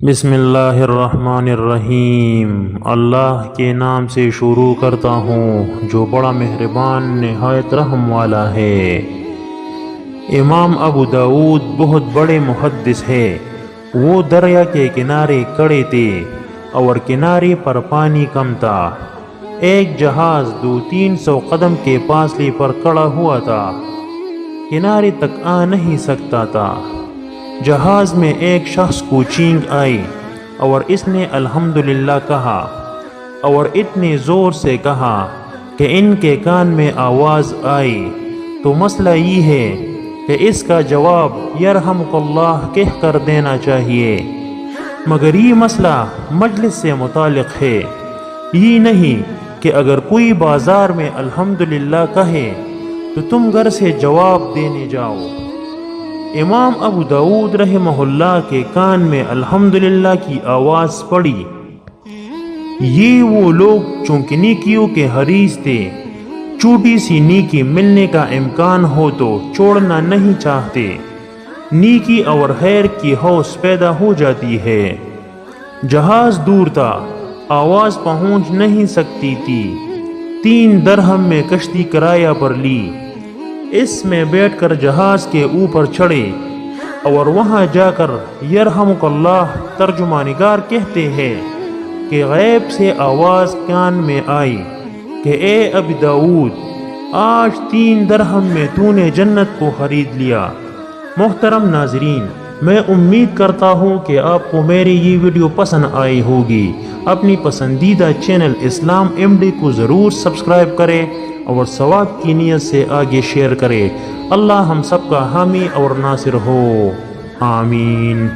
بسم اللہ الرحمن الرحیم۔ اللہ کے نام سے شروع کرتا ہوں جو بڑا مہربان نہایت رحم والا ہے۔ امام ابو داؤد بہت بڑے محدث ہے۔ وہ دریا کے کنارے کھڑے تھے اور کنارے پر پانی کم تھا۔ ایک جہاز 200-300 قدم کے فاصلے پر کھڑا ہوا تھا، کنارے تک آ نہیں سکتا تھا۔ جہاز میں ایک شخص کو چینک آئی اور اس نے الحمدللہ کہا اور اتنے زور سے کہا کہ ان کے کان میں آواز آئی۔ تو مسئلہ یہ ہے کہ اس کا جواب یرحمک اللہ کہہ کر دینا چاہیے، مگر یہ مسئلہ مجلس سے متعلق ہے، یہ نہیں کہ اگر کوئی بازار میں الحمدللہ کہے تو تم گھر سے جواب دینے جاؤ۔ امام ابو داؤد رحمہ اللہ کے کان میں الحمدللہ کی آواز پڑی۔ یہ وہ لوگ چونکہ نیکیوں کے حریص تھے، چھوٹی سی نیکی ملنے کا امکان ہو تو چھوڑنا نہیں چاہتے، نیکی اور خیر کی ہوس پیدا ہو جاتی ہے۔ جہاز دور تھا، آواز پہنچ نہیں سکتی تھی۔ 3 درہم میں کشتی کرایہ پر لی، اس میں بیٹھ کر جہاز کے اوپر چڑھے اور وہاں جا کر یرحمک اللہ ترجمہ نگار کہتے ہیں کہ غیب سے آواز کان میں آئی کہ اے ابی داؤد، آج 3 درہم میں تو نے جنت کو خرید لیا۔ محترم ناظرین، میں امید کرتا ہوں کہ آپ کو میری یہ ویڈیو پسند آئی ہوگی۔ اپنی پسندیدہ چینل اسلام ایم ڈی کو ضرور سبسکرائب کریں اور ثواب کی نیت سے آگے شیئر کرے۔ اللہ ہم سب کا حامی اور ناصر ہو، آمین۔